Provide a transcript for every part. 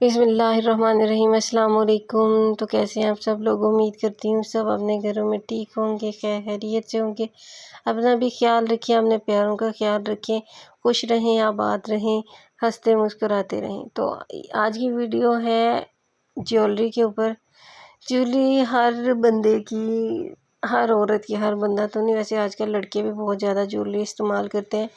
बिस्मिल्लाहिर्रहमानिर्रहीम। अस्सलाम वालेकुम। तो कैसे हैं आप सब लोग? उम्मीद करती हूँ सब अपने घरों में ठीक होंगे, खैरियत से होंगे। अपना भी ख्याल रखें, अपने प्यारों का ख्याल रखें, खुश रहें, आबाद रहें, हंसते मुस्कुराते रहें। तो आज की वीडियो है ज्वेलरी के ऊपर। ज्वेलरी हर बंदे की, हर औरत की, हर बंदा तो नहीं, वैसे आजकल लड़के भी बहुत ज़्यादा ज्वेलरी इस्तेमाल करते हैं।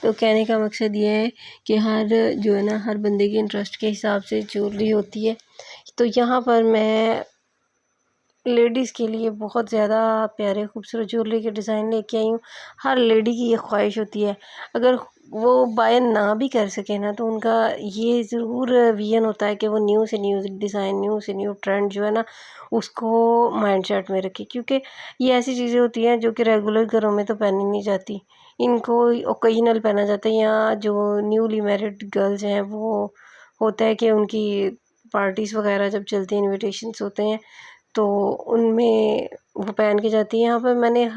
तो कहने का मकसद ये है कि हर जो है ना, हर बंदे के इंटरेस्ट के हिसाब से ज्वेलरी होती है। तो यहाँ पर मैं लेडीज़ के लिए बहुत ज़्यादा प्यारे खूबसूरत ज्वेलरी के डिज़ाइन लेके आई हूँ। हर लेडी की ये ख्वाहिश होती है, अगर वो बाय ना भी कर सके ना, तो उनका ये ज़रूर विज़न होता है कि वो न्यू से न्यू डिज़ाइन, न्यू से न्यू ट्रेंड जो है ना, उसको माइंडसेट में रखे। क्योंकि ये ऐसी चीज़ें होती हैं जो कि रेगुलर घरों में तो पहनी नहीं जाती, इनको ओकेजनल पहना जाता है। या जो न्यूली मैरिड गर्ल्स हैं, वो होता है कि उनकी पार्टीज़ वगैरह जब चलती हैं, इनविटेशंस होते हैं, तो उनमें वो पहन के जाती हैं। यहाँ पर मैंने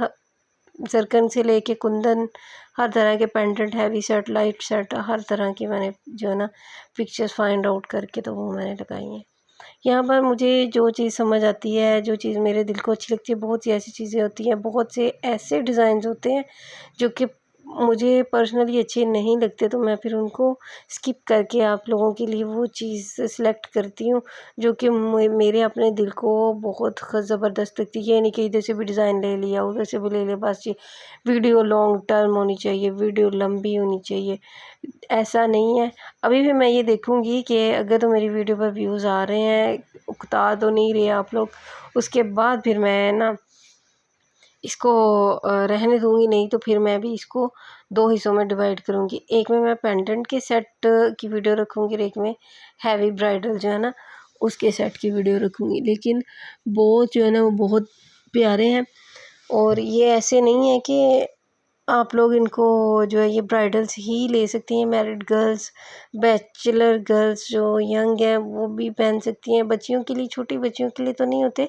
जरकन से लेके कुंदन, हर तरह के pendant, heavy set, light set, हर तरह की मैंने जो है ना पिक्चर्स फाइंड आउट करके तो वो मैंने लगाई हैं। यहाँ पर मुझे जो चीज़ समझ आती है, जो चीज़ मेरे दिल को अच्छी लगती है, बहुत सी ऐसी चीज़ें होती हैं, बहुत से ऐसे डिज़ाइंस होते हैं जो कि मुझे पर्सनली अच्छे नहीं लगते, तो मैं फिर उनको स्किप करके आप लोगों के लिए वो चीज़ सेलेक्ट करती हूँ जो कि मेरे अपने दिल को बहुत ज़बरदस्त लगती है। ये नहीं कि इधर से भी डिज़ाइन ले लिया, उधर से भी ले लिया, बस ये वीडियो लॉन्ग टर्म होनी चाहिए, वीडियो लंबी होनी चाहिए, ऐसा नहीं है। अभी भी मैं ये देखूँगी कि अगर तो मेरी वीडियो पर व्यूज़ आ रहे हैं, उकता तो नहीं रहे आप लोग, उसके बाद फिर मैं ना इसको रहने दूँगी, नहीं तो फिर मैं भी इसको 2 हिस्सों में डिवाइड करूँगी। एक में मैं पेंडेंट के सेट की वीडियो रखूँगी और एक में हैवी ब्राइडल जो है ना, उसके सेट की वीडियो रखूँगी। लेकिन बोथ जो है ना, वो बहुत प्यारे हैं, और ये ऐसे नहीं है कि आप लोग इनको जो है ये ब्राइडल्स ही ले सकती हैं। मैरिड गर्ल्स, बैचलर गर्ल्स जो यंग हैं, वो भी पहन सकती हैं। बच्चियों के लिए, छोटी बच्चियों के लिए तो नहीं होते,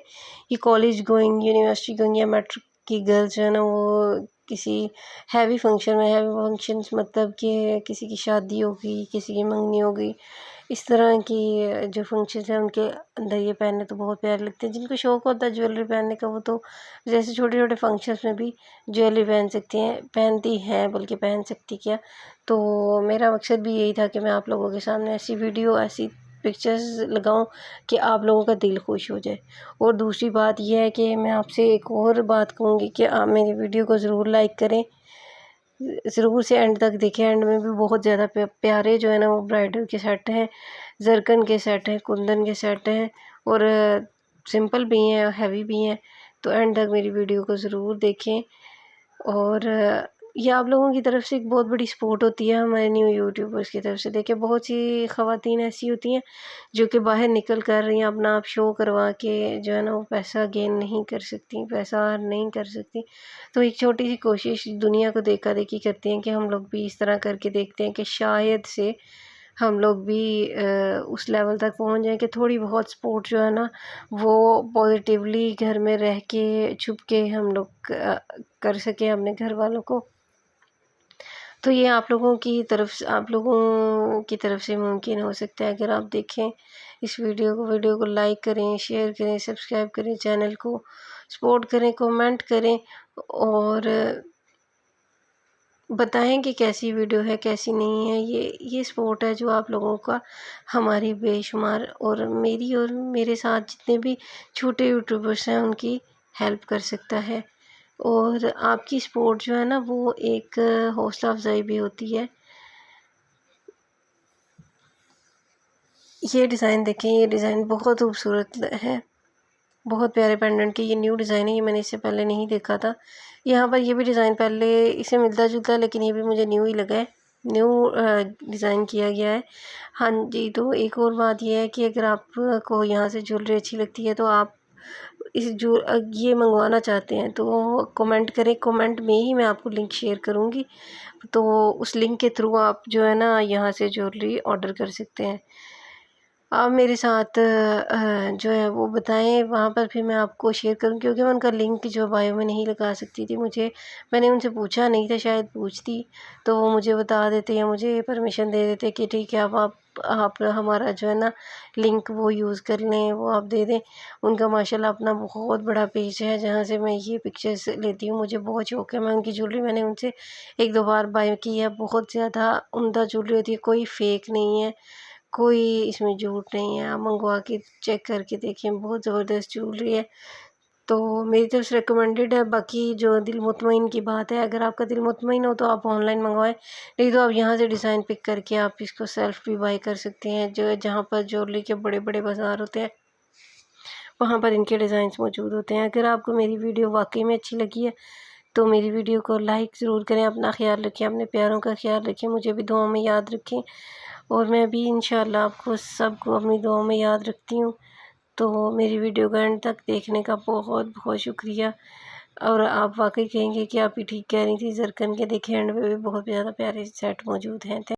ये कॉलेज गोइंग, यूनिवर्सिटी गोइंग या मैट्रिक की गर्ल्स जो है ना, वो किसी हैवी फंक्शन में, हैवी फंक्शंस मतलब कि किसी की शादी होगी, किसी की मंगनी होगी, इस तरह की जो फंक्शंस हैं, उनके अंदर ये पहनने तो बहुत प्यारे लगते हैं। जिनको शौक़ होता है ज्वेलरी पहनने का, वो तो जैसे छोटे छोटे फंक्शंस में भी ज्वेलरी पहन सकती हैं, पहनती हैं, बल्कि पहन सकती क्या। तो मेरा मकसद भी यही था कि मैं आप लोगों के सामने ऐसी वीडियो, ऐसी पिक्चर्स लगाऊं कि आप लोगों का दिल खुश हो जाए। और दूसरी बात यह है कि मैं आपसे एक और बात कहूँगी कि आप मेरी वीडियो को ज़रूर लाइक करें, ज़रूर से एंड तक देखें। एंड में भी बहुत ज़्यादा प्यारे जो है ना, वो ब्राइडल के सेट हैं, जरकन के सेट हैं, कुंदन के सेट हैं, और सिंपल भी हैं, हैवी भी हैं। तो एंड तक मेरी वीडियो को ज़रूर देखें। और ये आप लोगों की तरफ से एक बहुत बड़ी सपोर्ट होती है हमारे न्यू यूट्यूबर्स की तरफ से। देखिए, बहुत सी ख़वातीन ऐसी होती हैं जो कि बाहर निकल कर या अपना आप शो करवा के जो है ना, वो पैसा गेन नहीं कर सकती, पैसा अर्न नहीं कर सकती। तो एक छोटी सी कोशिश दुनिया को देखा देखी करती हैं कि हम लोग भी इस तरह करके देखते हैं कि शायद से हम लोग भी उस लेवल तक पहुंच जाएं कि थोड़ी बहुत सपोर्ट जो है ना, वो पॉजिटिवली घर में रह के, छुप के हम लोग कर सकें अपने घर वालों को। तो ये आप लोगों की तरफ से, आप लोगों की तरफ से मुमकिन हो सकता है अगर आप देखें इस वीडियो को लाइक करें, शेयर करें, सब्सक्राइब करें, चैनल को सपोर्ट करें, कमेंट करें, और बताएं कि कैसी वीडियो है, कैसी नहीं है। ये सपोर्ट है जो आप लोगों का हमारी बेशुमार, और मेरी और मेरे साथ जितने भी छोटे यूट्यूबर्स हैं, उनकी हेल्प कर सकता है। और आपकी सपोर्ट जो है ना, वो एक हौसला अफजाई भी होती है। ये डिज़ाइन देखें, ये डिज़ाइन बहुत खूबसूरत है, बहुत प्यारे पेंडेंट के। ये न्यू डिज़ाइन है, ये मैंने इससे पहले नहीं देखा था। यहाँ पर ये भी डिज़ाइन पहले इसे मिलता जुलता है, लेकिन ये भी मुझे न्यू ही लगा है, न्यू डिज़ाइन किया गया है। हाँ जी, तो एक और बात ये है कि अगर आपको यहाँ से ज्वेलरी अच्छी लगती है, तो आप ये मंगवाना चाहते हैं तो कमेंट करें, कमेंट में ही मैं आपको लिंक शेयर करूँगी। तो उस लिंक के थ्रू आप जो है ना, यहाँ से ज्वेलरी ऑर्डर कर सकते हैं। आप मेरे साथ जो है वो बताएं, वहाँ पर फिर मैं आपको शेयर करूँ, क्योंकि मैं उनका लिंक जो बायो में नहीं लगा सकती थी। मैंने उनसे पूछा नहीं था, शायद पूछती तो वो मुझे बता देते या मुझे परमिशन दे देते कि ठीक है आप हमारा जो है ना लिंक वो यूज़ कर लें, वो आप दे दें। उनका माशाल्लाह अपना बहुत बड़ा पेज है जहाँ से मैं ये पिक्चर्स लेती हूँ। मुझे बहुत शौक है, मैं उनकी ज्वेलरी मैंने उनसे 1-2 बार बाय की है। बहुत ज़्यादा उम्दा ज्वेलरी होती है, कोई फेक नहीं है, कोई इसमें झूठ नहीं है। आप मंगवा के चेक करके देखें, बहुत ज़बरदस्त ज्वेलरी है। तो मेरी तरफ से रिकमेंडेड है। बाकी जो दिल मुतमईन की बात है, अगर आपका दिल मुतमईन हो तो आप ऑनलाइन मंगवाएं, नहीं तो आप यहाँ से डिज़ाइन पिक करके आप इसको सेल्फ भी बाय कर सकते हैं। जो जहाँ पर ज्वेलरी के बड़े बड़े बाज़ार होते हैं वहाँ पर इनके डिज़ाइंस मौजूद होते हैं। अगर आपको मेरी वीडियो वाकई में अच्छी लगी है तो मेरी वीडियो को लाइक ज़रूर करें। अपना ख्याल रखें, अपने प्यारों का ख्याल रखें, मुझे भी दुआ में याद रखें और मैं भी इंशाल्लाह आपको सबको अपनी दुआ में याद रखती हूँ। तो मेरी वीडियो को एंड तक देखने का बहुत बहुत शुक्रिया। और आप वाकई कहेंगे कि आप ही ठीक कह रही थी, ज़रकन के देखें एंड में भी बहुत ज़्यादा प्यारे सेट मौजूद हैं।